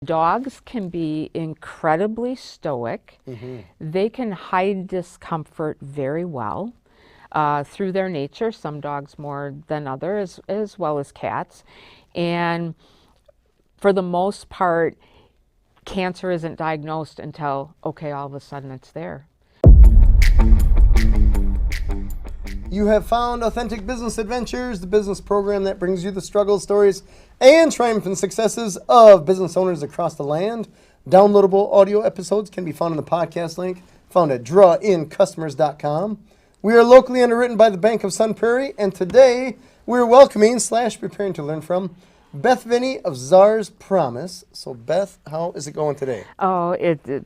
Dogs can be incredibly stoic. They can hide discomfort very well through their nature, some dogs more than others, as well as cats. And for the most part, cancer isn't diagnosed until, okay, all of a sudden it's there. You have found Authentic Business Adventures, the business program that brings you the struggles, stories, and triumphant successes of business owners across the land. Downloadable audio episodes can be found in the podcast link found at drawincustomers.com. We are locally underwritten by the Bank of Sun Prairie, and today we're welcoming / preparing to learn from Beth Viney of Czars Promise. So Beth, how is it going today? Oh,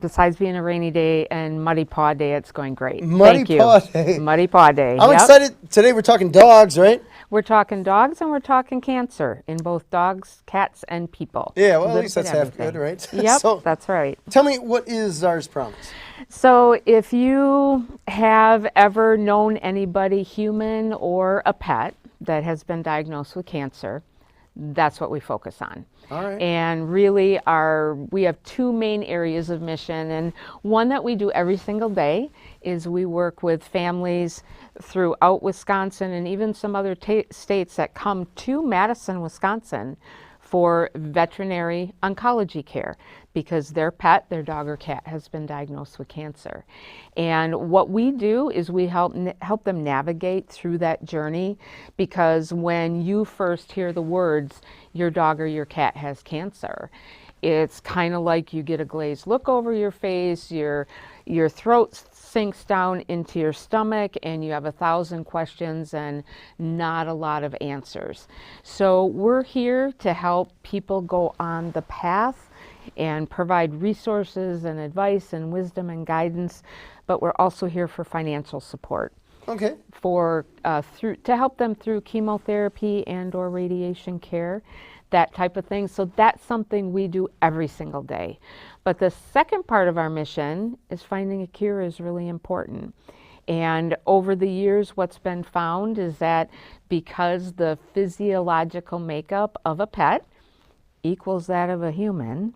besides being a rainy day and muddy paw day, it's going great. Muddy paw day. Muddy paw day. I'm excited. Today we're talking dogs, right? We're talking dogs and we're talking cancer in both dogs, cats, and people. Yeah, well, at least that's half good, right? Yep, So, that's right. tell me, what is Czars Promise? So if you have ever known anybody, human or a pet, that has been diagnosed with cancer, that's what we focus on. All right. And really we have two main areas of mission, and one that we do every single day is we work with families throughout Wisconsin and even some other states that come to Madison, Wisconsin for veterinary oncology care because their pet, their dog or cat, has been diagnosed with cancer. And what we do is we help them navigate through that journey, because when you first hear the words, your dog or your cat has cancer, it's kind of like you get a glazed look over your face, your throat sinks down into your stomach, and you have 1,000 questions and not a lot of answers. So we're here to help people go on the path and provide resources and advice and wisdom and guidance, but we're also here for financial support. Okay. To help them through chemotherapy and or radiation care, that type of thing. So that's something we do every single day. But the second part of our mission is finding a cure is really important. And over the years, what's been found is that because the physiological makeup of a pet equals that of a human,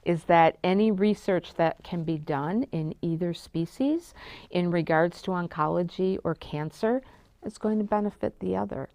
is that any research that can be done in either species in regards to oncology or cancer is going to benefit the other.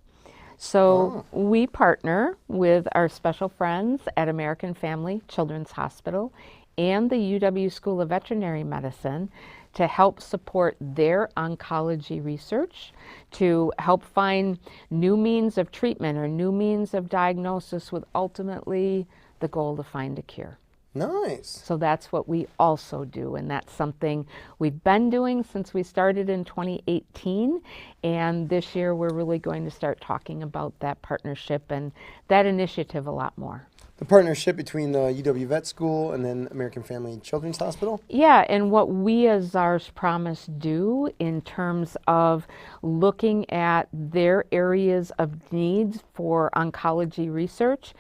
So we partner with our special friends at American Family Children's Hospital and the UW School of Veterinary Medicine to help support their oncology research, to help find new means of treatment or new means of diagnosis, with ultimately the goal to find a cure. Nice. So that's what we also do, and that's something we've been doing since we started in 2018, and this year we're really going to start talking about that partnership and that initiative a lot more. The partnership between the UW Vet School and then American Family Children's Hospital? Yeah, and what we as Czars Promise do in terms of looking at their areas of needs for oncology research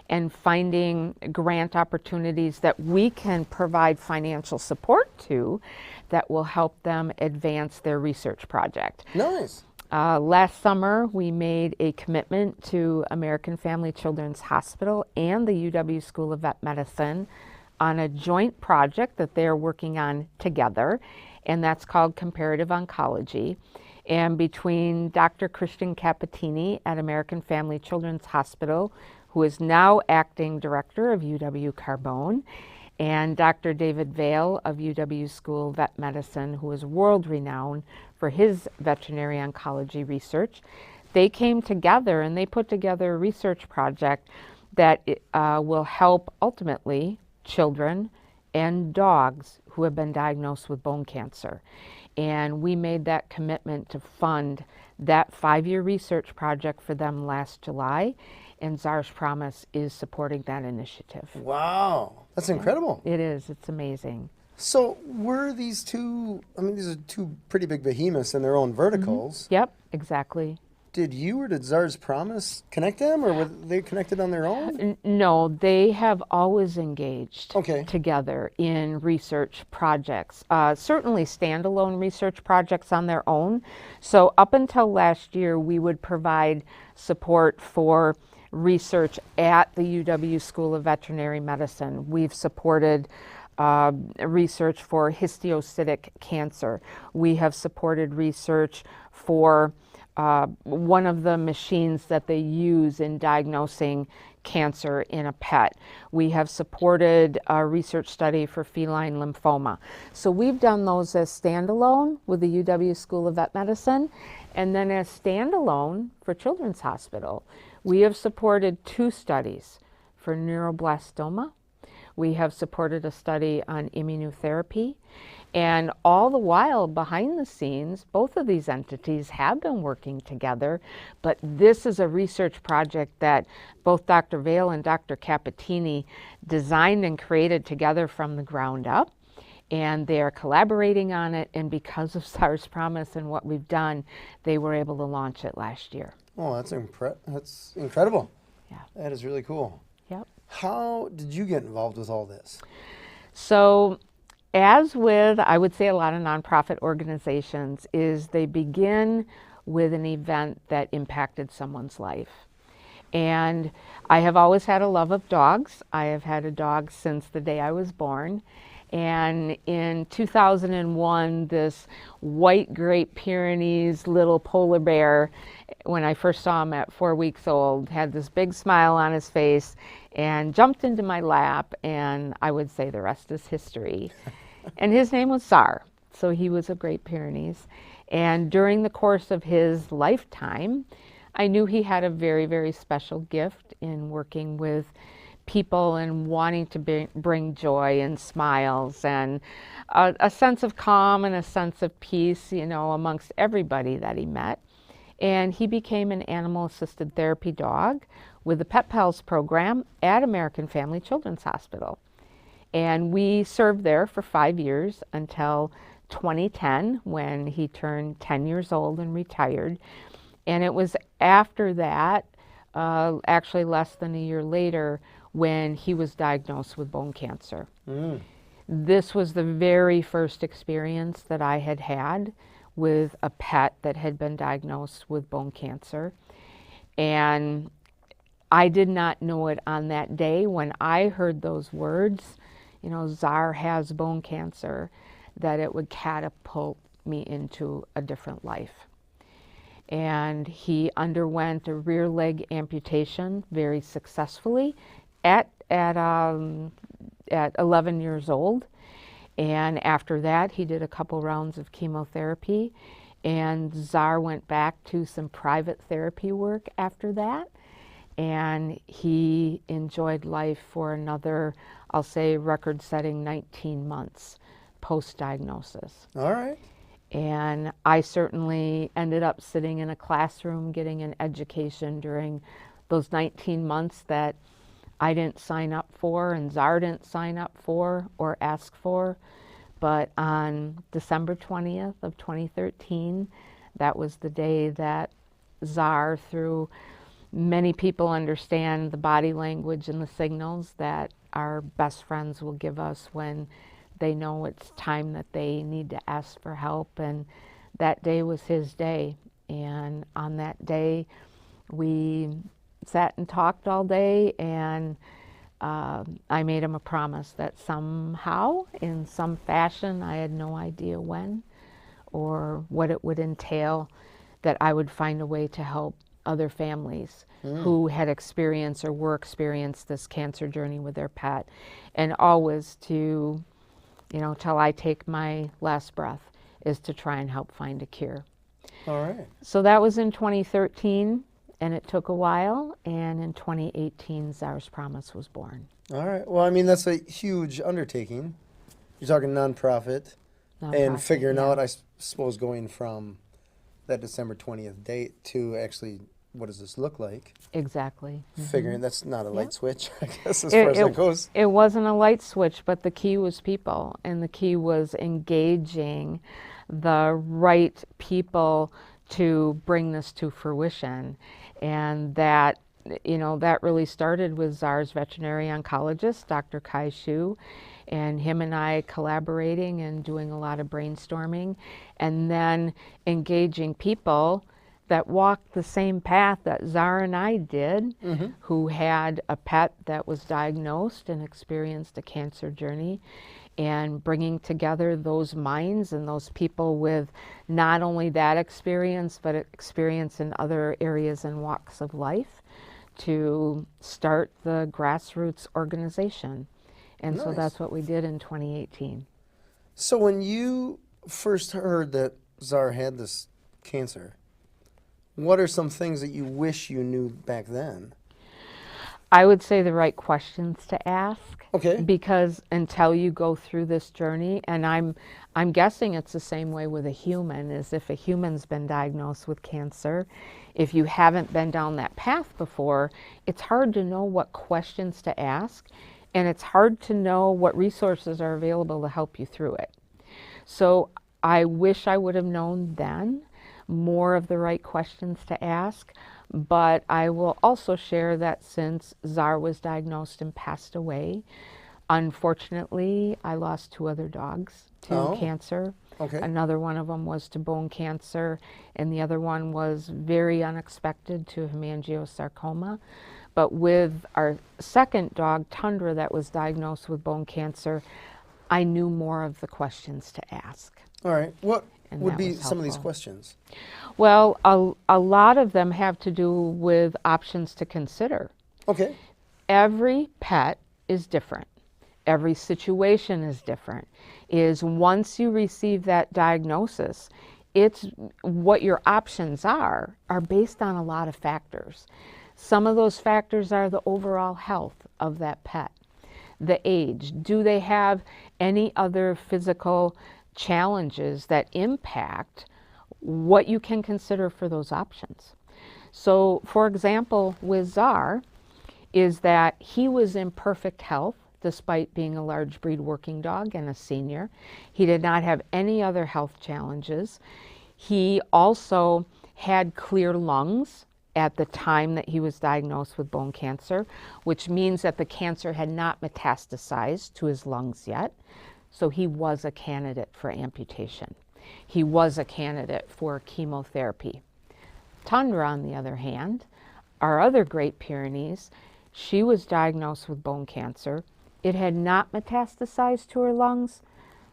and finding grant opportunities that we can provide financial support to that will help them advance their research project. Nice. Last summer, we made a commitment to American Family Children's Hospital and the UW School of Vet Medicine on a joint project that they're working on together, and that's called Comparative Oncology. And between Dr. Christian Capitini at American Family Children's Hospital, who is now acting director of UW Carbone, and Dr. David Vail of UW School of Vet Medicine, who is world-renowned for his veterinary oncology research, they came together and they put together a research project that will help ultimately children and dogs who have been diagnosed with bone cancer. And we made that commitment to fund that 5-year research project for them last July, and Czars Promise is supporting that initiative. Wow, that's incredible. It is, it's amazing. So were these two, these are two pretty big behemoths in their own verticals. Mm-hmm. Yep, exactly. Did you or did Czars Promise connect them, or were they connected on their own? No, they have always engaged Okay. together in research projects, certainly standalone research projects on their own. So up until last year, we would provide support for research at the UW School of Veterinary Medicine. We've supported research for histiocytic cancer. We have supported research for one of the machines that they use in diagnosing cancer in a pet. We have supported a research study for feline lymphoma. So we've done those as standalone with the UW School of Vet Medicine, and then as standalone for Children's Hospital. We have supported 2 studies for neuroblastoma. We have supported a study on immunotherapy, and all the while behind the scenes, both of these entities have been working together, but this is a research project that both Dr. Vale and Dr. Capitini designed and created together from the ground up, and they are collaborating on it, and because of SARS Promise and what we've done, they were able to launch it last year. Oh, that's incredible. Yeah. That is really cool. Yep. How did you get involved with all this? So, as with, I would say, a lot of nonprofit organizations, is they begin with an event that impacted someone's life. And I have always had a love of dogs. I have had a dog since the day I was born. And in 2001, this white Great Pyrenees little polar bear, when I first saw him at 4 weeks old, had this big smile on his face and jumped into my lap, and I would say the rest is history. And his name was Czar, so he was a Great Pyrenees. And during the course of his lifetime, I knew he had a very, very special gift in working with people and wanting to bring joy and smiles and a sense of calm and a sense of peace, you know, amongst everybody that he met. And he became an animal-assisted therapy dog with the Pet Pals program at American Family Children's Hospital. And we served there for 5 years until 2010, when he turned 10 years old and retired. And it was after that, actually less than a year later, when he was diagnosed with bone cancer. This was the very first experience that I had had with a pet that had been diagnosed with bone cancer. And I did not know it on that day when I heard those words, you know, Czar has bone cancer, that it would catapult me into a different life. And he underwent a rear leg amputation very successfully at 11 years old. And after that, he did a couple rounds of chemotherapy, and Czar went back to some private therapy work after that. And he enjoyed life for another, I'll say, record-setting 19 months post-diagnosis. All right. And I certainly ended up sitting in a classroom getting an education during those 19 months that I didn't sign up for and Czar didn't sign up for or ask for. But on December 20th of 2013, that was the day that Czar, through many people understand the body language and the signals that our best friends will give us when they know it's time that they need to ask for help. And that day was his day. And on that day, we sat and talked all day, and I made him a promise that somehow, in some fashion, I had no idea when or what it would entail, that I would find a way to help other families who had experienced or were experienced this cancer journey with their pet, and always to, you know, till I take my last breath, is to try and help find a cure. All right. So that was in 2013, and it took a while, and in 2018, Czar's Promise was born. All right. Well, I mean, that's a huge undertaking. You're talking nonprofit and figuring out, I suppose, going from that December 20th date to actually, what does this look like? Exactly. Figuring that's not a light switch, I guess, as far as that goes. It wasn't a light switch, but the key was people, and the key was engaging the right people to bring this to fruition. And that, you know, that really started with Czar's veterinary oncologist, Dr. Kai Shu, and him and I collaborating and doing a lot of brainstorming, and then engaging people that walked the same path that Czar and I did, who had a pet that was diagnosed and experienced a cancer journey, and bringing together those minds and those people with not only that experience, but experience in other areas and walks of life to start the grassroots organization. And so Nice. that's what we did in 2018. So when you first heard that Czar had this cancer, what are some things that you wish you knew back then? I would say the right questions to ask. Okay. Because until you go through this journey, and I'm guessing it's the same way with a human, is if a human's been diagnosed with cancer, if you haven't been down that path before, it's hard to know what questions to ask, and it's hard to know what resources are available to help you through it. So I wish I would have known then more of the right questions to ask. But I will also share that since Czar was diagnosed and passed away, unfortunately, I lost 2 other dogs to cancer. Okay. Another one of them was to bone cancer, and the other one was very unexpected to hemangiosarcoma. But with our second dog, Tundra, that was diagnosed with bone cancer, I knew more of the questions to ask. All right. What And would that be was some of these helpful. questions? Well, a lot of them have to do with options to consider. Okay. Every pet is different. Every situation is different. Is once you receive that diagnosis, it's what your options are based on a lot of factors. Some of those factors are the overall health of that pet, the age. Do they have any other physical challenges that impact what you can consider for those options? So, for example, with Czar, is that he was in perfect health despite being a large breed working dog and a senior. He did not have any other health challenges. He also had clear lungs at the time that he was diagnosed with bone cancer, which means that the cancer had not metastasized to his lungs yet. So he was a candidate for amputation. He was a candidate for chemotherapy. Tundra, on the other hand, our other Great Pyrenees, she was diagnosed with bone cancer. It had not metastasized to her lungs,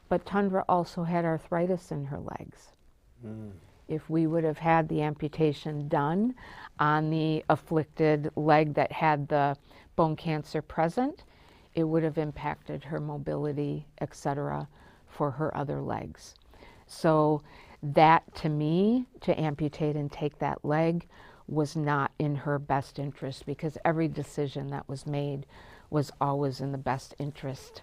but Tundra also had arthritis in her legs. If we would have had the amputation done on the afflicted leg that had the bone cancer present, it would have impacted her mobility, etc., for her other legs. So that, to me, to amputate and take that leg was not in her best interest, because every decision that was made was always in the best interest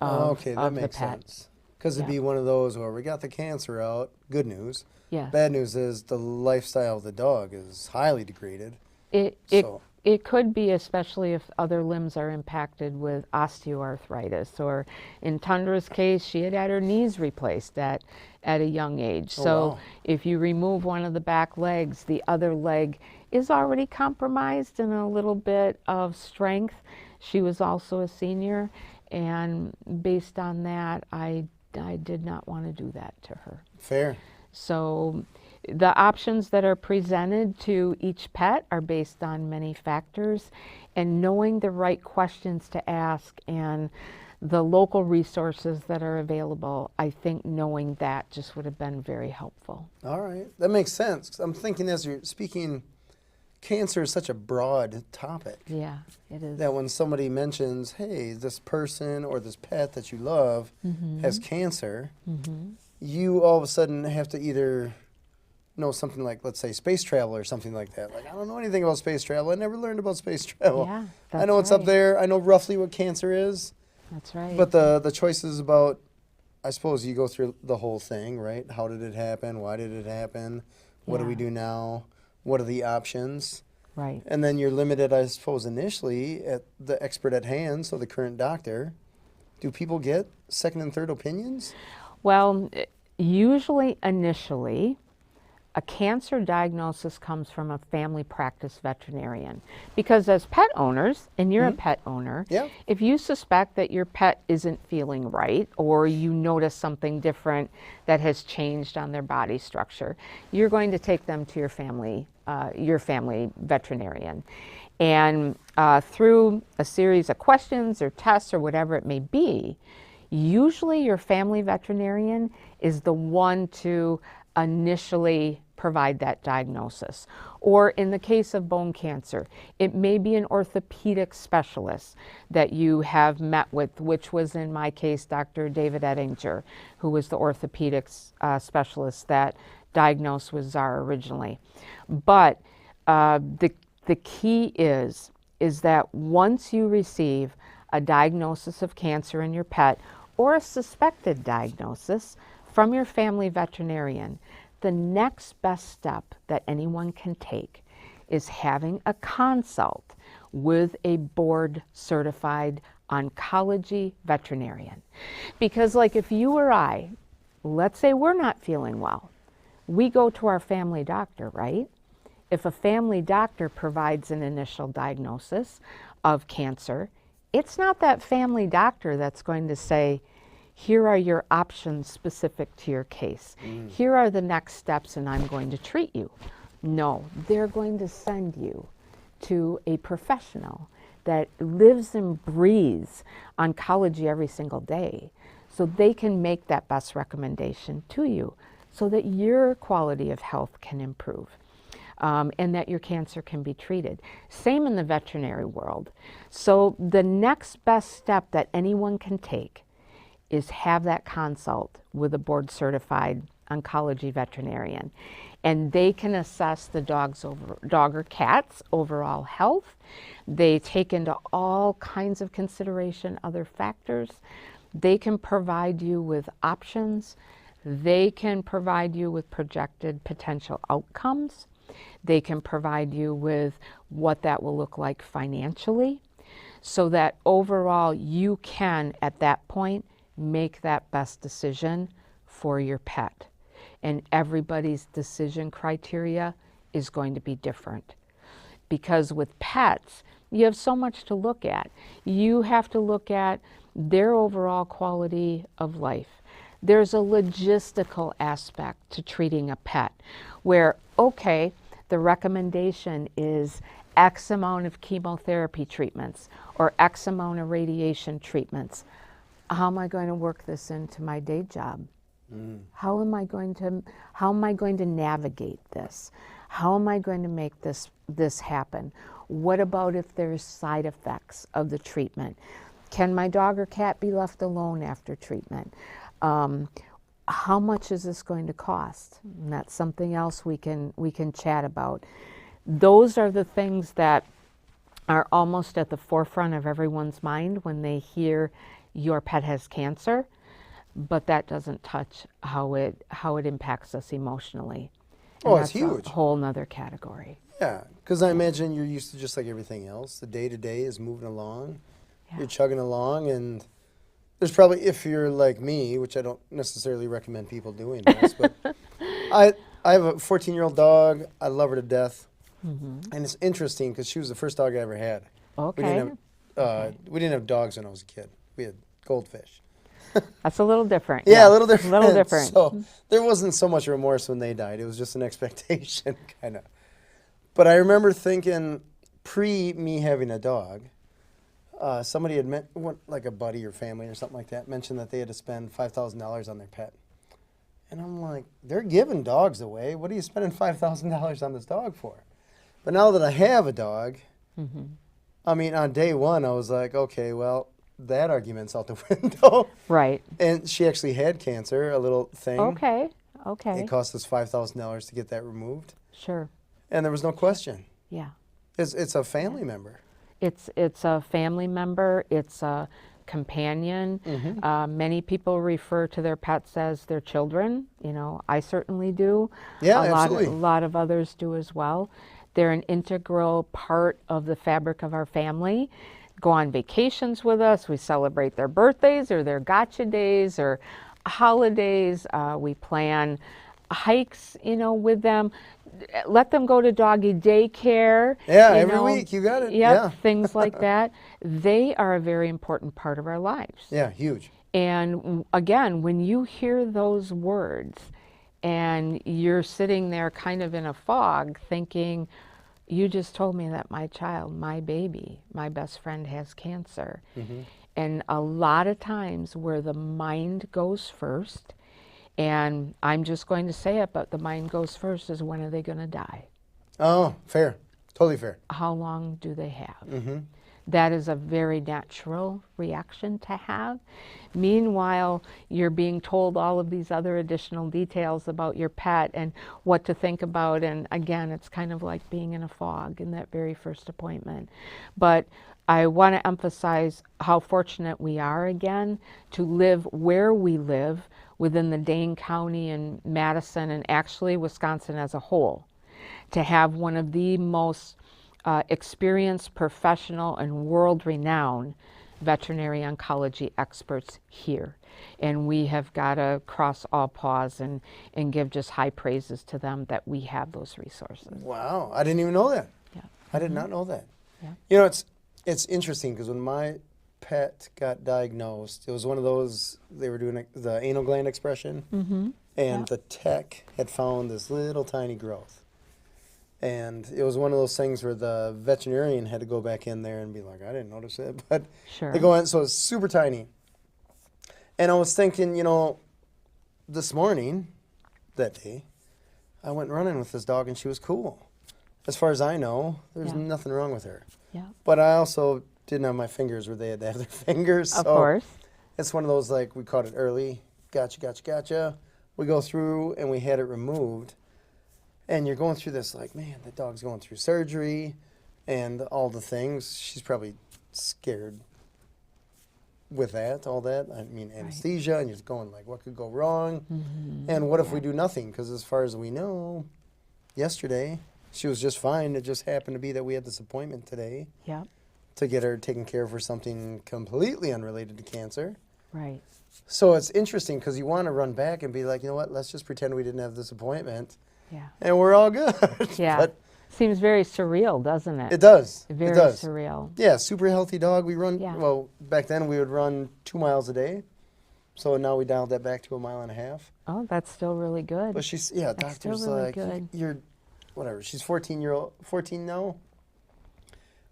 Okay, that of the makes pet. sense. Because it'd Yeah. be one of those where we got the cancer out, good news. Yes. Bad news is the lifestyle of the dog is highly degraded. It So- it could be, especially if other limbs are impacted with osteoarthritis, or in Tundra's case, she had her knees replaced at a young age. Oh, So wow. if you remove one of the back legs, the other leg is already compromised in a little bit of strength. She was also a senior, and based on that, I did not want to do that to her. Fair. So the options that are presented to each pet are based on many factors, and knowing the right questions to ask and the local resources that are available, I think knowing that just would have been very helpful. All right. That makes sense. 'Cause I'm thinking as you're speaking, cancer is such a broad topic Yeah, it is. that when somebody mentions, hey, this person or this pet that you love has cancer, you all of a sudden have to either know something like, let's say, space travel or something like that. Like, I don't know anything about space travel. I never learned about space travel. Yeah, I know that's it's up right. there. I know roughly what cancer is. That's right. But the choices about, I suppose you go through the whole thing, right? How did it happen? Why did it happen? What do we Yeah. do now? What are the options? Right. And then you're limited, I suppose, initially at the expert at hand, so the current doctor. Do people get second and third opinions? Well, usually initially, a cancer diagnosis comes from a family practice veterinarian. Because as pet owners, and you're a pet owner, Yeah. if you suspect that your pet isn't feeling right, or you notice something different that has changed on their body structure, you're going to take them to your family veterinarian. And through a series of questions or tests or whatever it may be, usually your family veterinarian is the one to initially provide that diagnosis. Or in the case of bone cancer, it may be an orthopedic specialist that you have met with, which was in my case, Dr. David Ettinger, who was the orthopedics specialist that diagnosed with Czar originally. But the key is that once you receive a diagnosis of cancer in your pet, or a suspected diagnosis from your family veterinarian, the next best step that anyone can take is having a consult with a board-certified oncology veterinarian. Because like if you or I, let's say we're not feeling well, we go to our family doctor, right? If a family doctor provides an initial diagnosis of cancer, it's not that family doctor that's going to say, here are your options specific to your case. Here are the next steps and I'm going to treat you. No, they're going to send you to a professional that lives and breathes oncology every single day, so they can make that best recommendation to you so that your quality of health can improve. And that your cancer can be treated. Same in the veterinary world. So the next best step that anyone can take is have that consult with a board-certified oncology veterinarian. And they can assess the dog or cat's overall health. They take into all kinds of consideration other factors. They can provide you with options. They can provide you with projected potential outcomes. They can provide you with what that will look like financially, so that overall you can, at that point, make that best decision for your pet. And everybody's decision criteria is going to be different. Because with pets, you have so much to look at. You have to look at their overall quality of life. There's a logistical aspect to treating a pet where, okay, the recommendation is X amount of chemotherapy treatments or X amount of radiation treatments. How am I going to work this into my day job? How am I going to navigate this? How am I going to make this happen? What about if there's side effects of the treatment? Can my dog or cat be left alone after treatment? How much is this going to cost? And that's something else we can chat about. Those are the things that are almost at the forefront of everyone's mind when they hear your pet has cancer, but that doesn't touch how it impacts us emotionally. And It's huge. A whole nother category. Yeah, because I imagine you're used to just like everything else. The day-to-day is moving along. Yeah. You're chugging along, and there's probably, if you're like me, which I don't necessarily recommend people doing this, but I have a 14-year-old dog. I love her to death. And it's interesting because she was the first dog I ever had. Okay. We didn't have dogs when I was a kid. We had goldfish. That's a little different. Yeah, a little different. A little different. So there wasn't so much remorse when they died. It was just an expectation, kind of. But I remember thinking, pre me having a dog, somebody had like a buddy or family or something like that, mentioned that they had to spend $5,000 on their pet. And I'm like, they're giving dogs away. What are you spending $5,000 on this dog for? But now that I have a dog, I mean, on day one, I was like, okay, well, that argument's out the window. Right. And she actually had cancer, a little thing. Okay. It cost us $5,000 to get that removed. Sure. And there was no question. Yeah. It's a family member. It's a family member. It's a companion. Many people refer to their pets as their children. You know, I certainly do. Yeah, absolutely. A lot of others do as well. They're an integral part of the fabric of our family. Go on vacations with us. We celebrate their birthdays or their gotcha days or holidays. We plan hikes, with them. Let them go to doggy daycare. Yeah, every week, you got it. Yep, Yeah. things like that. They are a very important part of our lives. Yeah, huge. And again, when you hear those words and you're sitting there kind of in a fog thinking, you just told me that my child, my baby, my best friend has cancer. And a lot of times where the mind goes first, and I'm just going to say it, but the mind goes first, is when are they going to die? Oh, fair. Totally fair. How long do they have? That is a very natural reaction to have. Meanwhile, you're being told all of these other additional details about your pet and what to think about. And again, it's kind of like being in a fog in that very first appointment. But I want to emphasize how fortunate we are again to live where we live within the Dane County and Madison and actually Wisconsin as a whole, to have one of the most experienced, professional, and world-renowned veterinary oncology experts here. And we have got to cross all paws and give just high praises to them that we have those resources. Wow, I didn't even know that. Yeah. I did not know that. Yeah. It's interesting because when my pet got diagnosed, it was one of those, they were doing the anal gland expression, and the tech had found this little tiny growth. And it was one of those things where the veterinarian had to go back in there and be like, I didn't notice it. But Sure. they go in, so it's super tiny. And I was thinking, this morning, that day, I went running with this dog and she was cool. As far as I know, there's nothing wrong with her. Yeah. But I also didn't have my fingers where they had to have their fingers. Of course. It's one of those, like, we caught it early. Gotcha. We go through and we had it removed. And you're going through this like, man, the dog's going through surgery and all the things. She's probably scared with all that. I mean, anesthesia, and you're going like, what could go wrong? And what if we do nothing? Because as far as we know, yesterday, she was just fine. It just happened to be that we had this appointment today to get her taken care of for something completely unrelated to cancer. Right. So it's interesting because you want to run back and be like, you know what, let's just pretend we didn't have this appointment. Yeah. And we're all good. Yeah. But seems very surreal, doesn't it? it does. Very it does. surreal. Yeah, super healthy dog. We run, Yeah. well, back then we would run 2 miles a day. So now we dialed that back to 1.5 miles. Oh, that's still really good. But she's, That's doctor's still really like, good. you're, whatever. She's 14 now.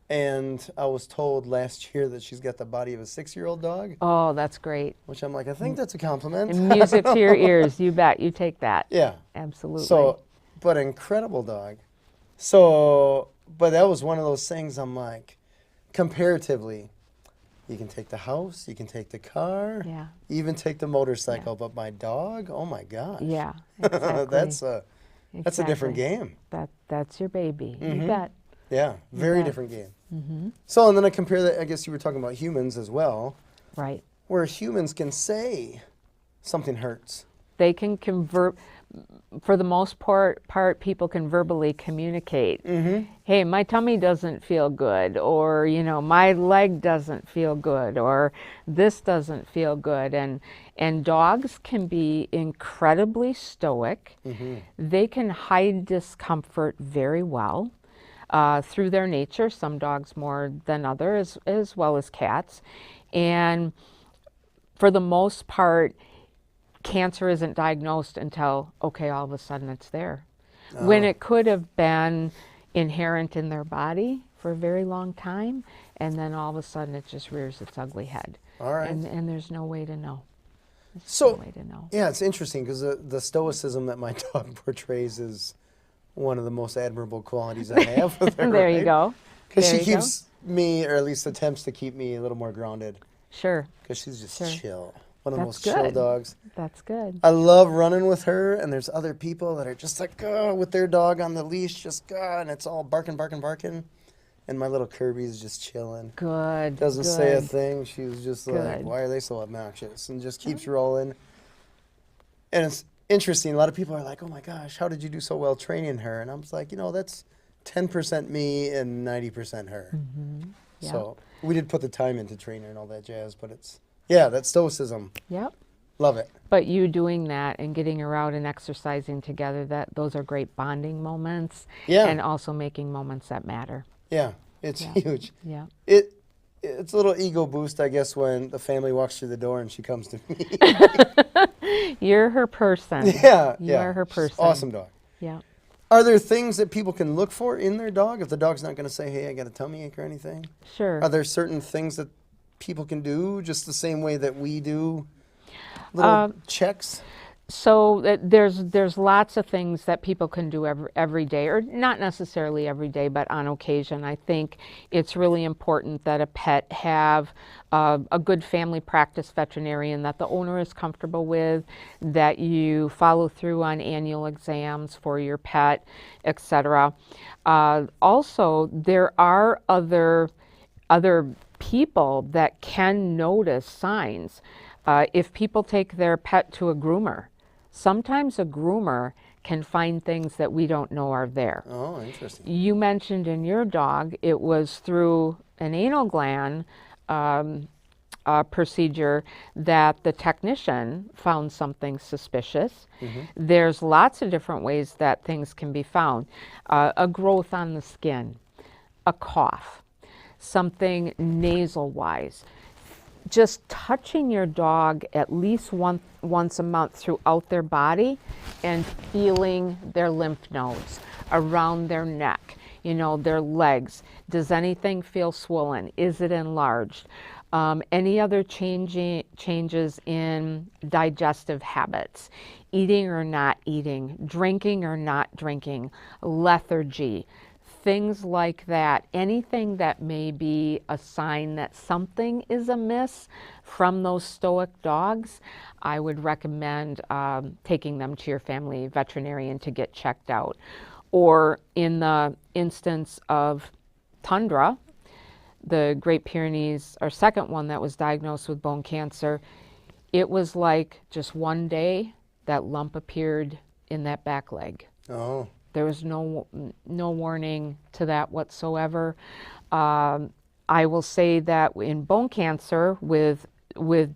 And I was told last year that she's got the body of a 6-year-old dog, Oh, that's great. which I'm like, I think that's a compliment. And music to your ears, you bet. You take that. Yeah. Absolutely. So, but incredible dog. So, but that was one of those things I'm like, comparatively, you can take the house, you can take the car, Yeah. even take the motorcycle, but my dog, oh my gosh. Yeah. Exactly. That's a different Exactly. game. That's your baby. You bet. Yeah, very bet. different game. So, and then I compare that, I guess you were talking about humans as well, Right. where humans can say something hurts. They can convert. For the most part, people can verbally communicate. Hey, my tummy doesn't feel good, or my leg doesn't feel good, or this doesn't feel good. And dogs can be incredibly stoic. They can hide discomfort very well through their nature. Some dogs more than others, as well as cats. And for the most part, cancer isn't diagnosed until, okay, all of a sudden it's there. When it could have been inherent in their body for a very long time, and then all of a sudden it just rears its ugly head. All right. And there's no way to know. So, no way to know. yeah, it's interesting because the stoicism that my dog portrays is one of the most admirable qualities I have with her. There you go. Because she There you go. keeps me, or at least attempts to keep me a little more grounded. Sure. Because she's just Sure. chill. One of the That's most chill good. dogs. That's good. I love running with her, and there's other people that are just like, with their dog on the leash, just, and it's all barking. And my little Kirby's just chilling. Good. Doesn't good. say a thing. She's just like, Good. why are they so obnoxious? And just keeps rolling. And it's interesting. A lot of people are like, oh my gosh, how did you do so well training her? And I'm just like, that's 10% me and 90% her. Yeah. So we did put the time into train her and all that jazz, but it's, that stoicism. Yep. Love it. But you doing that and getting her out and exercising together, those are great bonding moments. Yeah. And also making moments that matter. Yeah, it's huge. Yeah. It's a little ego boost, I guess, when the family walks through the door and she comes to me. You're her person. Yeah, You are her person. Awesome dog. Yeah. Are there things that people can look for in their dog if the dog's not going to say, hey, I got a tummy ache or anything? Sure. Are there certain things that people can do just the same way that we do little checks? So there's lots of things that people can do every day, or not necessarily every day, but on occasion. I think it's really important that a pet have a good family practice veterinarian that the owner is comfortable with, that you follow through on annual exams for your pet, etc. Also, there are other people that can notice signs. If people take their pet to a groomer, sometimes a groomer can find things that we don't know are there. Oh, interesting. You mentioned in your dog, it was through an anal gland procedure that the technician found something suspicious. Mm-hmm. There's lots of different ways that things can be found. A growth on the skin, a cough, something nasal-wise. Just touching your dog at least once a month throughout their body and feeling their lymph nodes around their neck, their legs. Does anything feel swollen? Is it enlarged? Any other changes in digestive habits, eating or not eating, drinking or not drinking, lethargy, things like that. Anything that may be a sign that something is amiss from those stoic dogs, I would recommend taking them to your family veterinarian to get checked out. Or in the instance of Tundra, the Great Pyrenees, our second one that was diagnosed with bone cancer, it was like just one day that lump appeared in that back leg. Oh. There was no warning to that whatsoever. I will say that in bone cancer with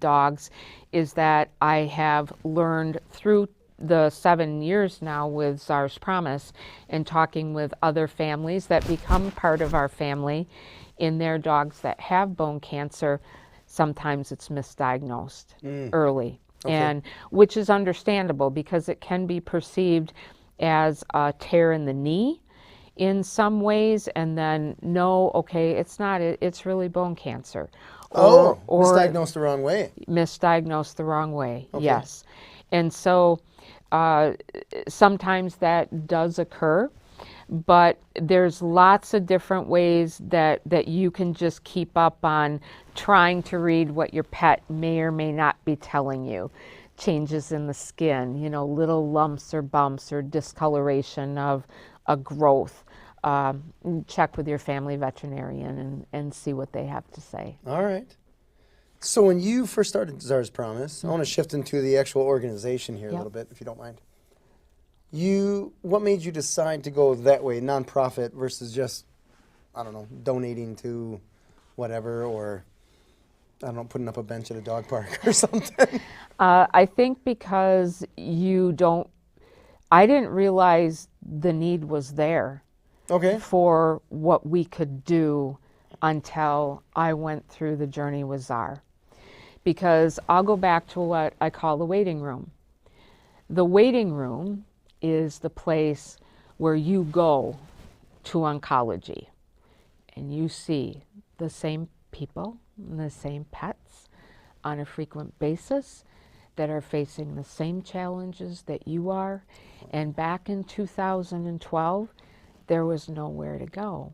dogs is that I have learned through the 7 years now with Czars Promise and talking with other families that become part of our family in their dogs that have bone cancer, sometimes it's misdiagnosed early. Okay. And which is understandable because it can be perceived as a tear in the knee in some ways, and then it's not, it's really bone cancer. Or misdiagnosed the wrong way. Misdiagnosed the wrong way, okay. Yes. And so sometimes that does occur, but there's lots of different ways that you can just keep up on trying to read what your pet may or may not be telling you. Changes in the skin, little lumps or bumps or discoloration of a growth. Check with your family veterinarian and see what they have to say. All right. So when you first started Czars Promise, I want to shift into the actual organization here a little bit, if you don't mind. What made you decide to go that way, nonprofit versus just, donating to whatever, or putting up a bench at a dog park or something? I think because I didn't realize the need was there for what we could do until I went through the journey with Czar. Because I'll go back to what I call the waiting room. The waiting room is the place where you go to oncology and you see the same people and the same pets on a frequent basis that are facing the same challenges that you are. And back in 2012, there was nowhere to go.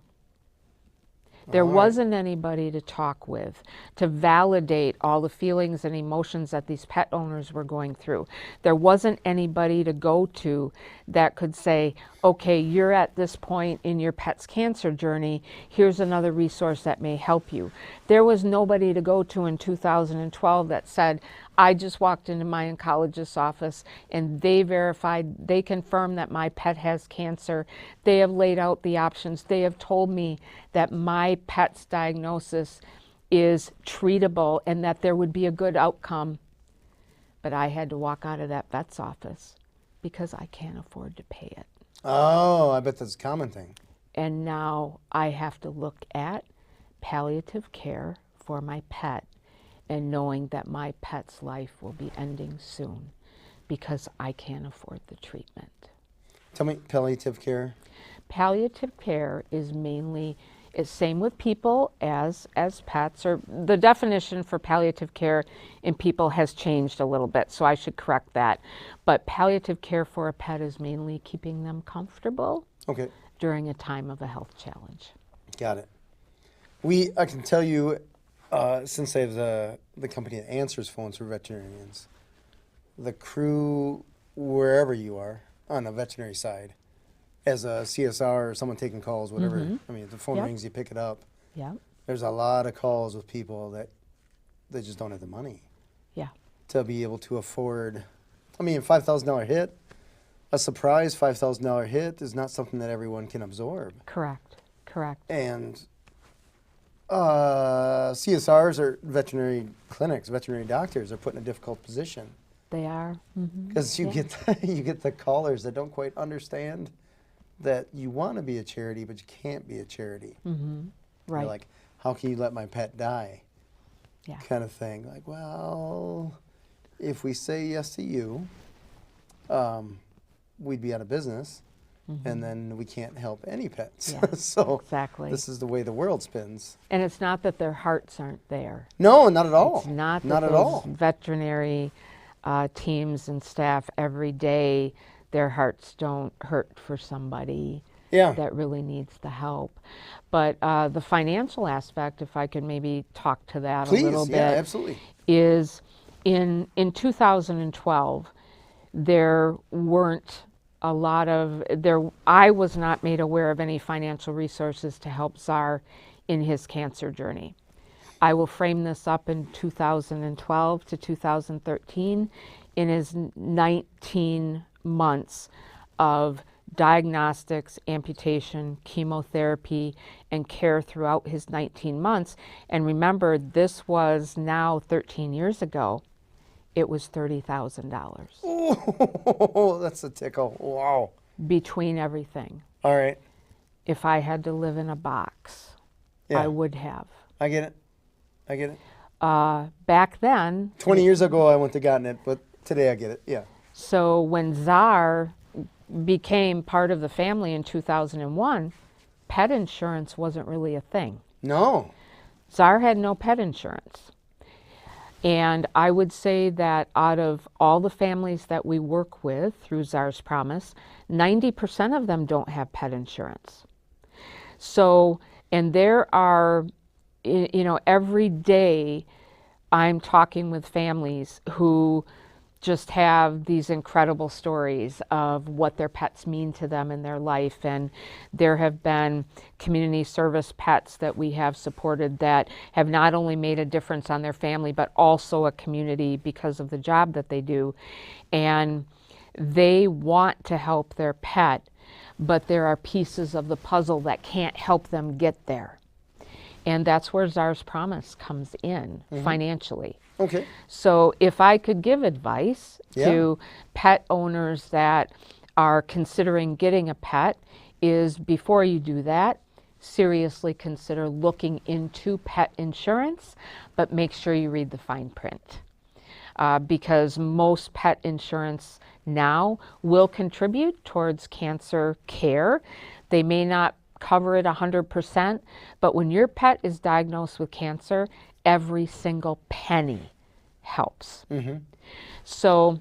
There wasn't anybody to talk with, to validate all the feelings and emotions that these pet owners were going through. There wasn't anybody to go to that could say, okay, you're at this point in your pet's cancer journey, here's another resource that may help you. There was nobody to go to in 2012 that said, I just walked into my oncologist's office and they confirmed that my pet has cancer. They have laid out the options. They have told me that my pet's diagnosis is treatable and that there would be a good outcome but I had to walk out of that vet's office because I can't afford to pay it. Oh, I bet that's a common thing. And now I have to look at palliative care for my pet and knowing that my pet's life will be ending soon because I can't afford the treatment. Tell me, palliative care? Palliative care is mainly, it's same with people as pets, or the definition for palliative care in people has changed a little bit, so I should correct that. But palliative care for a pet is mainly keeping them comfortable during a time of a health challenge. Got it. I can tell you, since I have the company that answers phones for veterinarians, the crew, wherever you are on the veterinary side, as a CSR or someone taking calls, whatever, I mean, if the phone rings, you pick it up. Yeah. There's a lot of calls with people that they just don't have the money to be able to afford. I mean, $5,000 hit, a surprise $5,000 hit is not something that everyone can absorb. Correct. And CSRs or veterinary clinics, veterinary doctors are put in a difficult position. They are. Because you get the callers that don't quite understand that you want to be a charity, but you can't be a charity. Right. You're like, how can you let my pet die? Yeah. Kind of thing. Like, well, if we say yes to you, we'd be out of business, and then we can't help any pets. Yeah, So exactly. this is the way the world spins. And it's not that their hearts aren't there. No, not at all. It's not that Not at those all. veterinary teams and staff every day, their hearts don't hurt for somebody that really needs the help. But the financial aspect, if I could maybe talk to that a little bit, absolutely. is in 2012, there weren't a lot of, I was not made aware of any financial resources to help Czar in his cancer journey. I will frame this up in 2012 to 2013 in his 19 months of diagnostics, amputation, chemotherapy, and care throughout his 19 months. And remember, this was now 13 years ago. It was $30,000. Oh, that's a tickle. Wow. Between everything. All right. If I had to live in a box, I would have. I get it. Back then, 20 years ago, I wouldn't have gotten it, but today I get it. Yeah. so when Czar became part of the family in 2001, pet insurance wasn't really a thing. No. Czar had no pet insurance. And I would say that out of all the families that we work with through Czar's Promise, 90% of them don't have pet insurance. So, and there are, every day I'm talking with families who just have these incredible stories of what their pets mean to them in their life. And there have been community service pets that we have supported that have not only made a difference on their family, but also a community because of the job that they do. And they want to help their pet, but there are pieces of the puzzle that can't help them get there. And that's where Czar's Promise comes in financially. Okay. So if I could give advice to pet owners that are considering getting a pet, is before you do that, seriously consider looking into pet insurance, but make sure you read the fine print. Because most pet insurance now will contribute towards cancer care. They may not cover it 100%, but when your pet is diagnosed with cancer, every single penny helps. So,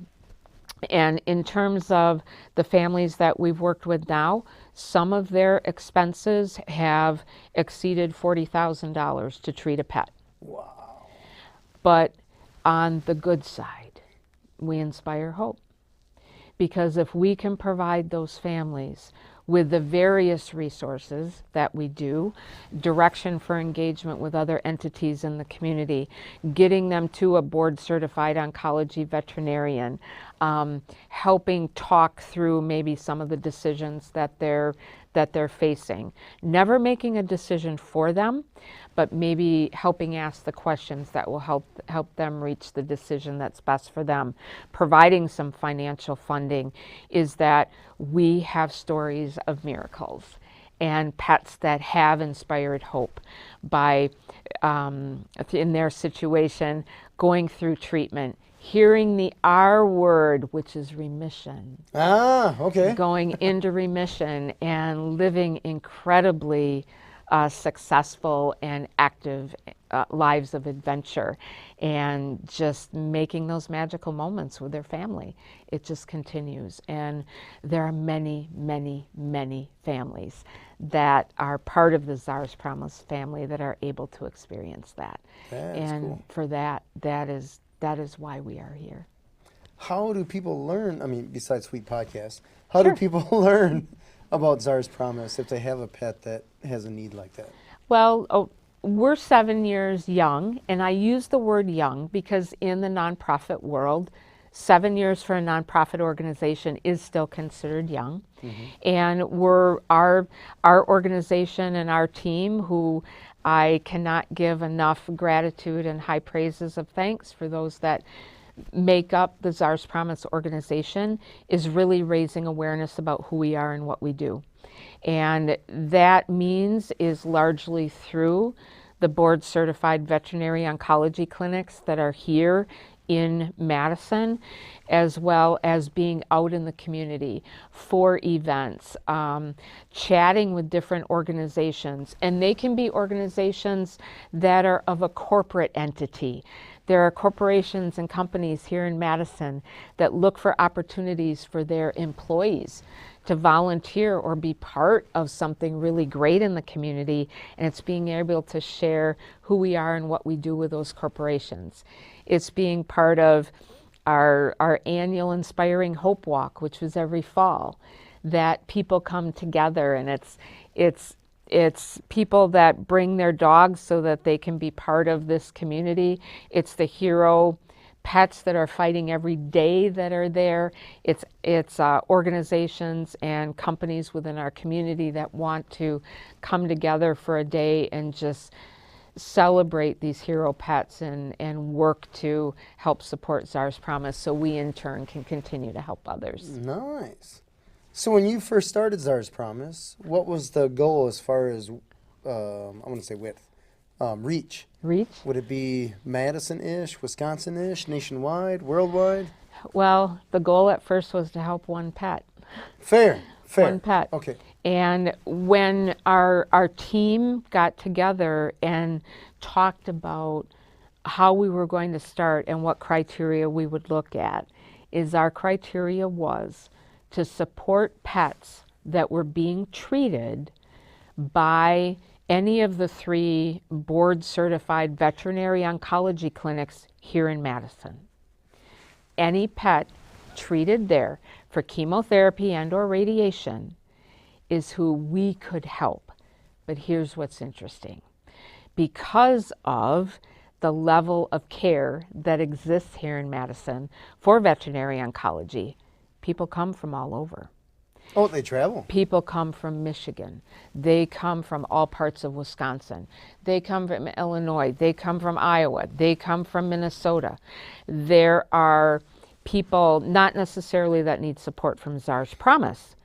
and in terms of the families that we've worked with now, some of their expenses have exceeded $40,000 to treat a pet. Wow. But on the good side, we inspire hope. Because if we can provide those families with the various resources that we do, direction for engagement with other entities in the community, getting them to a board-certified oncology veterinarian, helping talk through maybe some of the decisions that they're that they're facing. Never making a decision for them, but maybe helping ask the questions that will help them reach the decision that's best for them. Providing some financial funding is that we have stories of miracles and pets that have inspired hope by, in their situation, going through treatment, hearing the R word, which is remission. Okay. Going into remission and living incredibly successful and active lives of adventure, and just making those magical moments with their family. It just continues. And there are many, many, many families that are part of the Czars Promise family that are able to experience that. That's cool. For that is why we are here. How do people learn, I mean, besides Sweet Podcast, how do people learn about Czars Promise if they have a pet that has a need like that? Well, we're 7 years young, and I use the word young because in the nonprofit world, 7 years for a nonprofit organization is still considered young. And our organization and our team, who I cannot give enough gratitude and high praises of thanks for those that make up the Czars Promise organization, is really raising awareness about who we are and what we do. And that means is largely through the board certified veterinary oncology clinics that are here in Madison, as well as being out in the community for events, chatting with different organizations. And they can be organizations that are of a corporate entity. There are corporations and companies here in Madison that look for opportunities for their employees to volunteer or be part of something really great in the community, and it's being able to share who we are and what we do with those corporations. It's being part of our annual Inspiring Hope Walk, which was every fall, that people come together, and it's people that bring their dogs so that they can be part of this community. It's the hero pets that are fighting every day that are there. It's organizations and companies within our community that want to come together for a day and just celebrate these hero pets and work to help support Czars Promise, so we in turn can continue to help others. Nice. So when you first started Czars Promise, what was the goal as far as, I want to say width, reach? Reach? Would it be Madison-ish, Wisconsin-ish, nationwide, worldwide? Well, the goal at first was to help one pet. Fair. One pet. Okay. And when our team got together and talked about how we were going to start and what criteria we would look at, is our criteria was to support pets that were being treated by any of the 3 board-certified veterinary oncology clinics here in Madison. Any pet treated there for chemotherapy and or radiation is who we could help. But here's what's interesting. Because of the level of care that exists here in Madison for veterinary oncology, people come from all over. Oh, they travel. People come from Michigan. They come from all parts of Wisconsin. They come from Illinois. They come from Iowa. They come from Minnesota. There are people, not necessarily that need support from Czars Promise,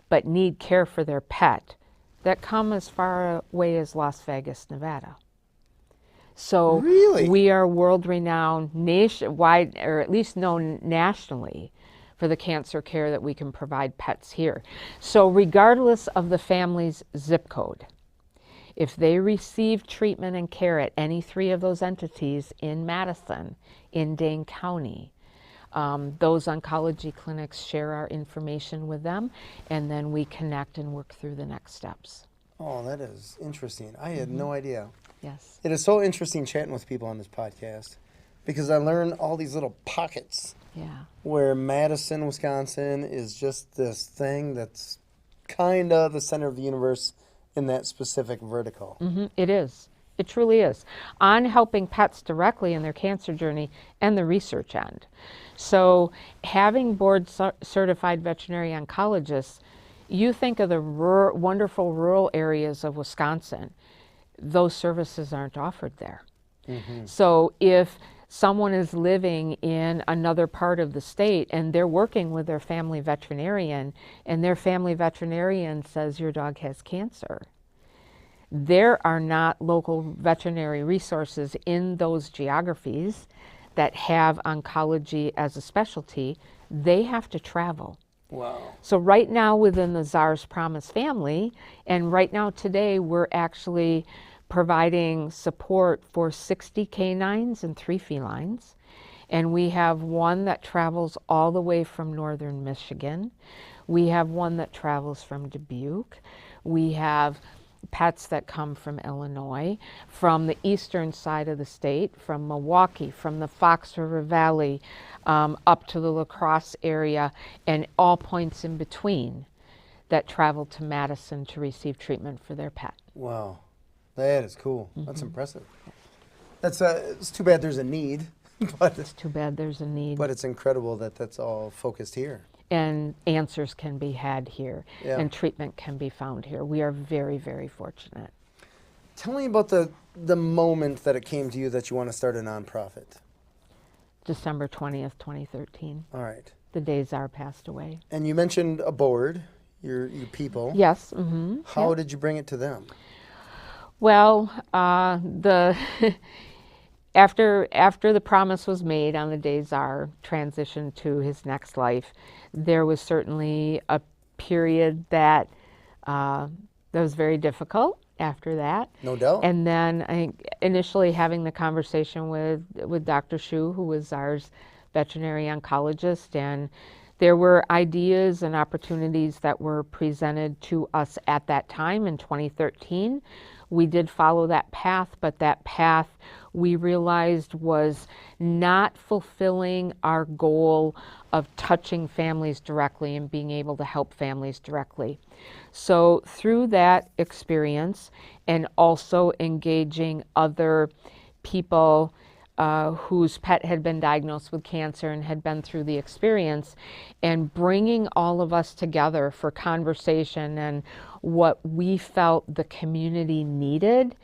but need care for their pet, that come as far away as Las Vegas, Nevada. So really? We are world-renowned, nationwide, or at least known nationally, for the cancer care that we can provide pets here. So regardless of the family's zip code, if they receive treatment and care at any 3 of those entities in Madison, in Dane County, those oncology clinics share our information with them, and then we connect and work through the next steps. Oh, that is interesting. I had no idea. Yes. It is so interesting chatting with people on this podcast, because I learn all these little pockets. Yeah. Where Madison, Wisconsin is just this thing that's kind of the center of the universe in that specific vertical. It is. It truly is. On helping pets directly in their cancer journey and the research end. So having board certified veterinary oncologists, You think of the wonderful rural areas of Wisconsin, those services aren't offered there. So if someone is living in another part of the state and they're working with their family veterinarian, and their family veterinarian says your dog has cancer, there are not local veterinary resources in those geographies that have oncology as a specialty. They have to travel. Wow. So right now within the Czars Promise family, and right now today, we're actually providing support for 60 canines and 3 felines. And we have one that travels all the way from northern Michigan. We have one that travels from Dubuque. We have pets that come from Illinois, from the eastern side of the state, from Milwaukee, from the Fox River Valley, up to the La Crosse area, and all points in between that travel to Madison to receive treatment for their pet. Wow. That is cool. That's impressive. That's it's too bad there's a need, but It's too bad there's a need. but it's incredible that that's all focused here. And answers can be had here, Yeah. and treatment can be found here. We are very, very fortunate. Tell me about the moment that it came to you that you want to start a nonprofit. December 20th, 2013, All right. the day Czar passed away. And you mentioned a board, your people. Yes. How did you bring it to them? Well, the after the promise was made on the day Czar transitioned to his next life, there was certainly a period that was very difficult after that. No doubt. And then I think initially having the conversation with Dr. Shu, who was Czar's veterinary oncologist, and there were ideas and opportunities that were presented to us at that time in 2013. We did follow that path, but that path we realized was not fulfilling our goal of touching families directly and being able to help families directly. So through that experience, and also engaging other people whose pet had been diagnosed with cancer and had been through the experience, and bringing all of us together for conversation and what we felt the community needed,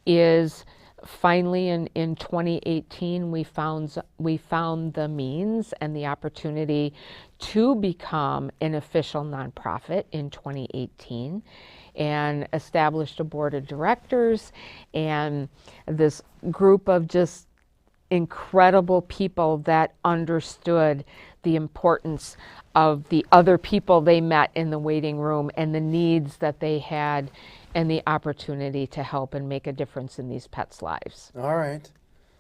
is finally in 2018 we found the means and the opportunity to become an official nonprofit in 2018, and established a board of directors and this group of just incredible people that understood the importance of the other people they met in the waiting room and the needs that they had and the opportunity to help and make a difference in these pets' lives. All right.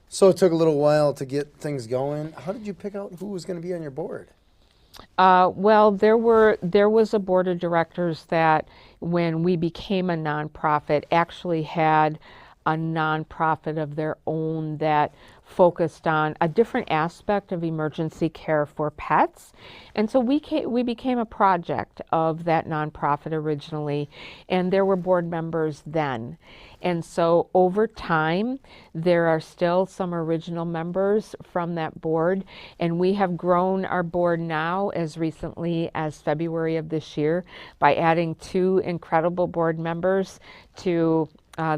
So it took a little while to get things going. How did you pick out who was going to be on your board? Well, there was a board of directors that, when we became a nonprofit, actually had a nonprofit of their own that focused on a different aspect of emergency care for pets. And so we became a project of that nonprofit originally, and there were board members then. And so over time, there are still some original members from that board, and we have grown our board now as recently as February of this year by adding 2 incredible board members to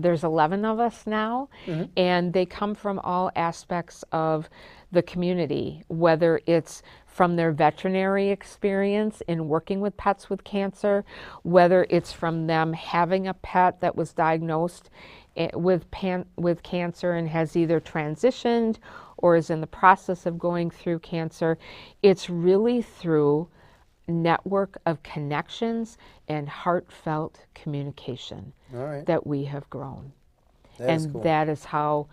there's 11 of us now, and they come from all aspects of the community, whether it's from their veterinary experience in working with pets with cancer, whether it's from them having a pet that was diagnosed with cancer and has either transitioned or is in the process of going through cancer. It's really through network of connections and heartfelt communication that we have grown. And that is how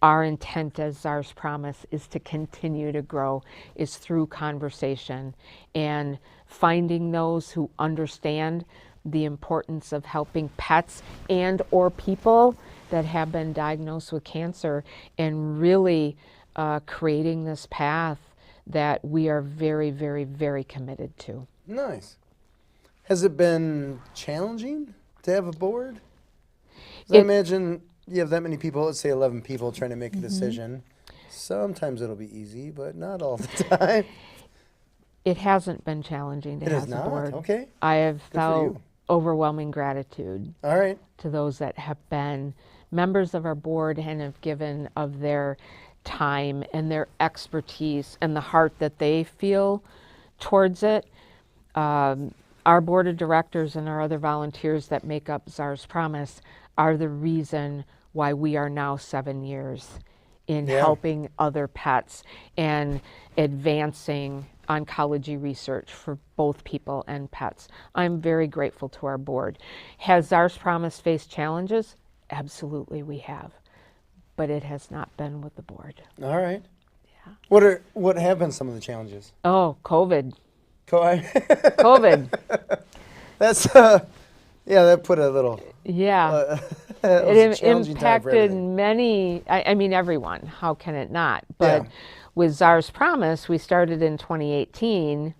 our intent as Czar's Promise is to continue to grow, is through conversation and finding those who understand the importance of helping pets and or people that have been diagnosed with cancer, and really creating this path that we are very, very, very committed to. Nice. Has it been challenging to have a board? 'Cause I imagine you have that many people, let's say 11 people trying to make a decision. Sometimes it'll be easy, but not all the time. It hasn't been challenging to It have is the not? board. Okay. I have for felt you. overwhelming gratitude All right. to those that have been members of our board and have given of their time and their expertise and the heart that they feel towards it. Our board of directors and our other volunteers that make up Czars Promise are the reason why we are now 7 years in Yeah. helping other pets and advancing oncology research for both people and pets. I'm very grateful to our board. Has Czars Promise faced challenges? Absolutely we have, but it has not been with the board. All right. Yeah. What have been some of the challenges? Oh, COVID. COVID. COVID. That's yeah. That put a little. Yeah. That was a It challenging time for impacted everything. many, I mean, everyone. How can it not? But Yeah. with Czars Promise, we started in 2018.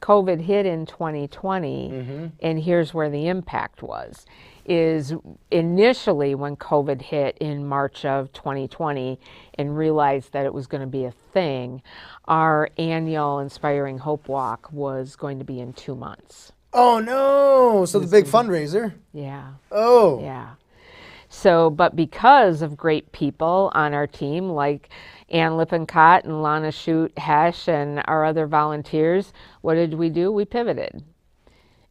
COVID hit in 2020, and here's where the impact was. Is initially when COVID hit in March of 2020 and realized that it was going to be a thing, our annual Inspiring Hope Walk was going to be in 2 months. Oh no! So the big fundraiser. Yeah. Oh. Yeah. So, but because of great people on our team, like Ann Lippincott and Lana Shute-Hesh and our other volunteers, what did we do? We pivoted.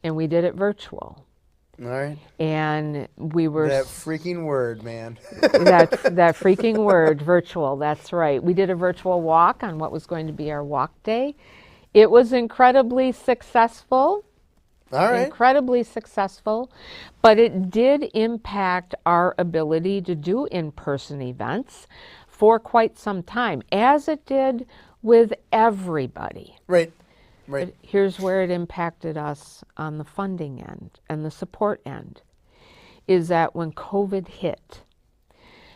And we did it virtual. All right. And we were... That freaking word, man. that freaking word, virtual, that's right. We did a virtual walk on what was going to be our walk day. It was incredibly successful. All right. Incredibly successful, but it did impact our ability to do in-person events for quite some time, as it did with everybody. Right. Right. But here's where it impacted us on the funding end and the support end, is that when COVID hit,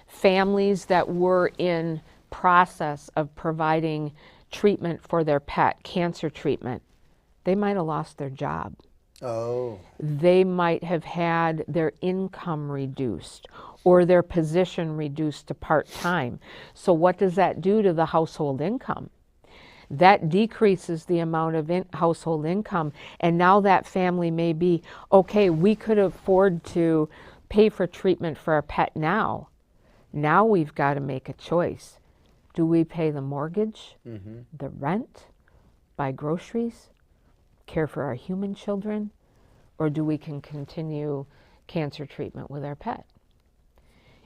families that were in process of providing treatment for their pet, cancer treatment, they might have lost their job. Oh. They might have had their income reduced or their position reduced to part-time. So what does that do to the household income? That decreases the amount of household income, and now that family may be, okay, we could afford to pay for treatment for our pet now. Now we've got to make a choice. Do we pay the mortgage, the rent, buy groceries, care for our human children, or do we can continue cancer treatment with our pet?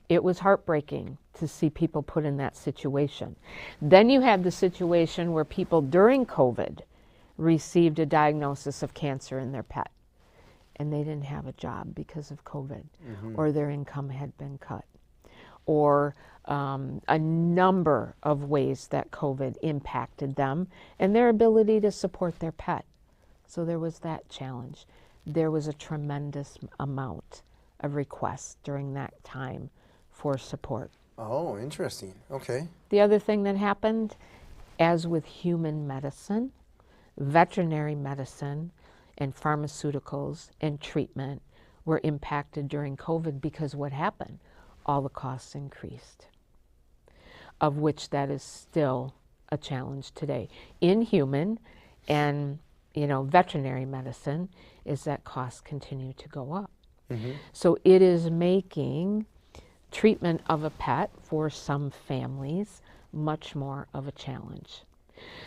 It was heartbreaking to see people put in that situation. Then you had the situation where people during COVID received a diagnosis of cancer in their pet, and they didn't have a job because of COVID, or their income had been cut, or a number of ways that COVID impacted them and their ability to support their pet. So there was that challenge. There was a tremendous amount of requests during that time for support. Oh, interesting. Okay. The other thing that happened, as with human medicine, veterinary medicine and pharmaceuticals and treatment were impacted during COVID because what happened? All the costs increased, of which that is still a challenge today. In human and veterinary medicine is that costs continue to go up. So it is making treatment of a pet for some families much more of a challenge.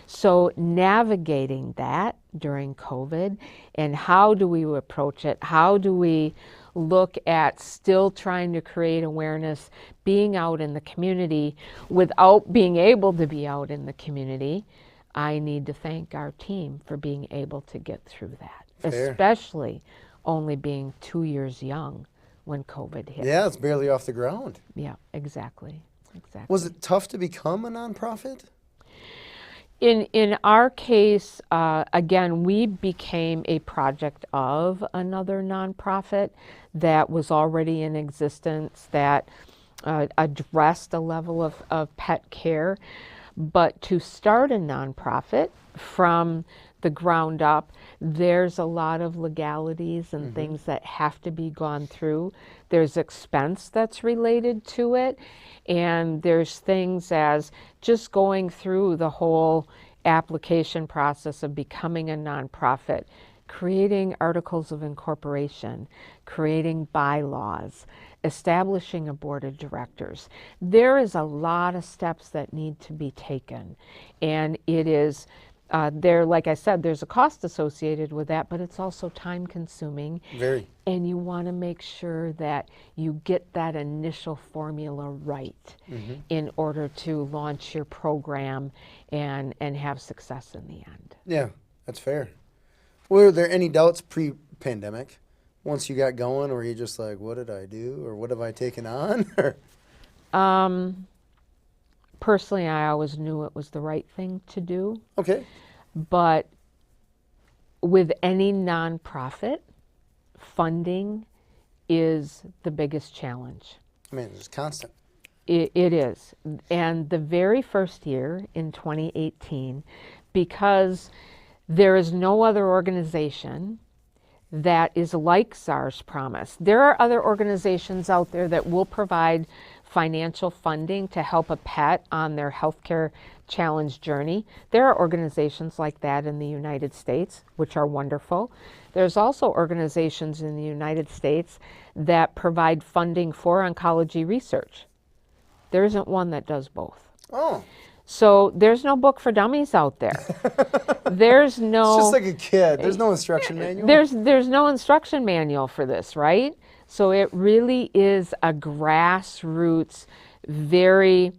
So navigating that during COVID, and how do we approach it? How do we look at still trying to create awareness, being out in the community without being able to be out in the community? I need to thank our team for being able to get through that, Fair. especially only being 2 years young when COVID hit. Yeah, it's barely off the ground. Yeah, exactly. Was it tough to become a nonprofit? In our case, again, we became a project of another nonprofit that was already in existence that addressed a level of pet care. But to start a nonprofit from the ground up, there's a lot of legalities and things that have to be gone through. There's expense that's related to it, and there's things as just going through the whole application process of becoming a nonprofit, creating articles of incorporation, creating bylaws, establishing a board of directors. There is a lot of steps that need to be taken, and it is like I said, there's a cost associated with that, but it's also time consuming. Very. And you want to make sure that you get that initial formula right in order to launch your program and have success in the end. Yeah, that's fair. Were there any doubts pre-pandemic once you got going, or were you just like, what did I do, or what have I taken on? Personally, I always knew it was the right thing to do. Okay. But with any nonprofit, funding is the biggest challenge. I mean, it's constant. It is. And the very first year in 2018, because there is no other organization that is like Czars Promise. There are other organizations out there that will provide financial funding to help a pet on their healthcare challenge journey. There are organizations like that in the United States, which are wonderful. There's also organizations in the United States that provide funding for oncology research. There isn't one that does both. Oh. So there's no book for dummies out there. There's no... It's just like a kid. There's no instruction manual. There's no instruction manual for this, right? So it really is a grassroots, very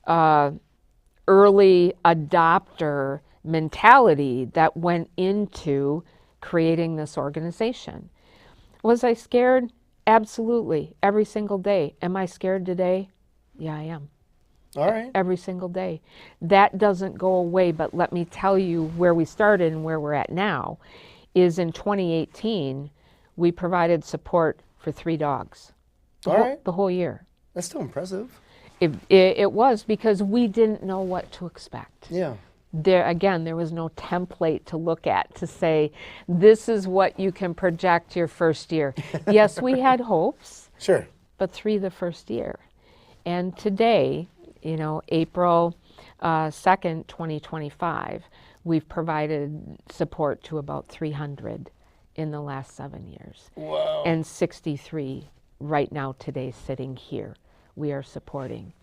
early adopter mentality that went into creating this organization. Was I scared? Absolutely. Every single day. Am I scared today? Yeah, I am. All right. Every single day. That doesn't go away, but let me tell you where we started and where we're at now is in 2018, we provided support for 3 dogs. The whole year. That's still impressive. It was because we didn't know what to expect. Yeah. There was no template to look at to say, this is what you can project your first year. Yes, we had hopes. Sure. But 3 the first year. And today, April 2nd, 2025, we've provided support to about 300 in the last 7 years. Wow. And 63 right now today sitting here we are supporting.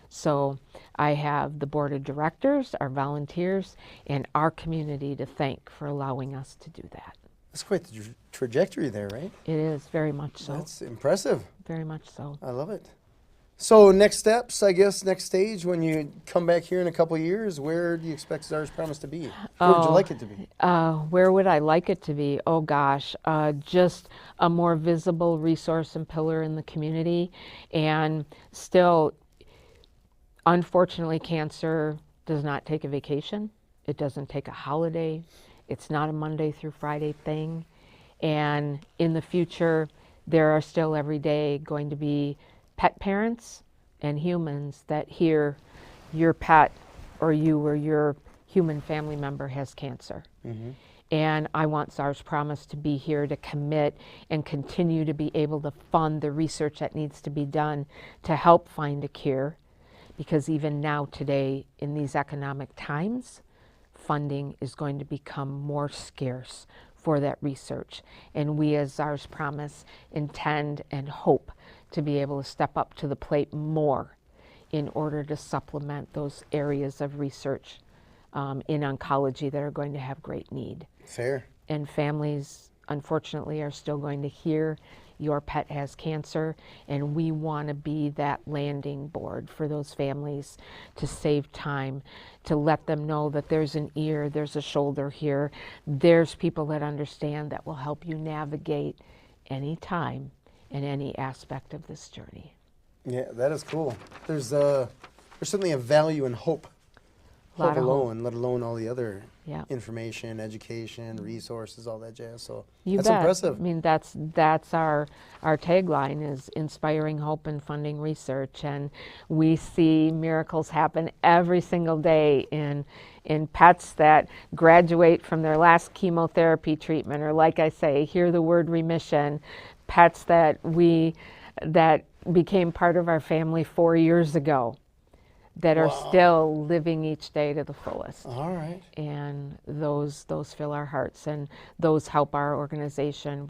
So I have the board of directors, our volunteers, and our community to thank for allowing us to do that. That's quite the trajectory there, right? It is, very much so. That's impressive. Very much so. I love it. So next steps, I guess, next stage, when you come back here in a couple of years, where do you expect Czars Promise to be? Where would you like it to be? Where would I like it to be? Oh gosh, just a more visible resource and pillar in the community. And still, unfortunately, cancer does not take a vacation. It doesn't take a holiday. It's not a Monday through Friday thing. And in the future, there are still every day going to be pet parents and humans that hear your pet or you or your human family member has cancer. Mm-hmm. And I want Czars Promise to be here to commit and continue to be able to fund the research that needs to be done to help find a cure. Because even now today, in these economic times, funding is going to become more scarce for that research. And we as Czars Promise intend and hope to be able to step up to the plate more in order to supplement those areas of research in oncology that are going to have great need. Fair. And families, unfortunately, are still going to hear your pet has cancer, and we want to be that landing board for those families to save time, to let them know that there's an ear, there's a shoulder here, there's people that understand that will help you navigate any time in any aspect of this journey. Yeah, that is cool. There's certainly a value in hope Lot of hope. let alone all the other Yeah. information, education, resources, all that jazz. So You that's bet. impressive. I mean, that's our tagline is inspiring hope and funding research, and we see miracles happen every single day in pets that graduate from their last chemotherapy treatment, or like I say, hear the word remission. Pets that became part of our family 4 years ago, that are still living each day to the fullest. All right. And those fill our hearts, and those help our organization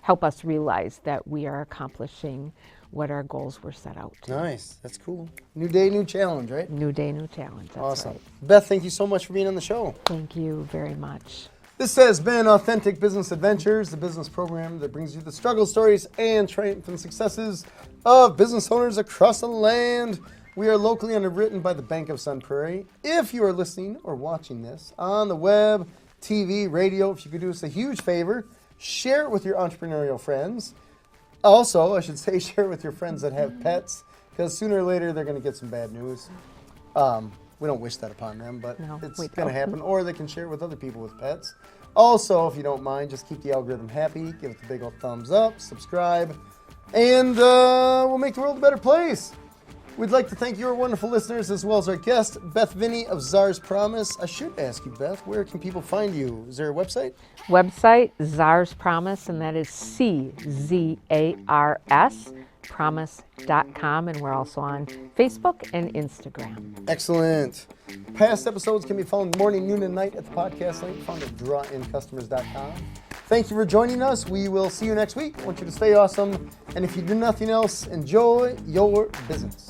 help us realize that we are accomplishing what our goals were set out to. Nice. That's cool. New day, new challenge, right? New day, new challenge. That's Awesome. right. Beth, thank you so much for being on the show. Thank you very much. This has been Authentic Business Adventures, the business program that brings you the struggle stories and triumphant successes of business owners across the land. We are locally underwritten by the Bank of Sun Prairie. If you are listening or watching this on the web, TV, radio, if you could do us a huge favor, share it with your entrepreneurial friends. Also, I should say, share it with your friends that have pets, because sooner or later they're going to get some bad news. We don't wish that upon them, but No, it's we going to don't. happen. Or they can share it with other people with pets. Also, if you don't mind, just keep the algorithm happy. Give it the big old thumbs up, subscribe, and we'll make the world a better place. We'd like to thank your wonderful listeners as well as our guest, Beth Viney of Czars Promise. I should ask you, Beth, where can people find you? Is there a website? Website, Czars Promise, and that is CZARS, promise.com, and we're also on Facebook and Instagram. Excellent. Past episodes can be found morning, noon, and night at the podcast link found at drawincustomers.com. Thank you for joining us. We will see you next week. I want you to stay awesome. And if you do nothing else, enjoy your business.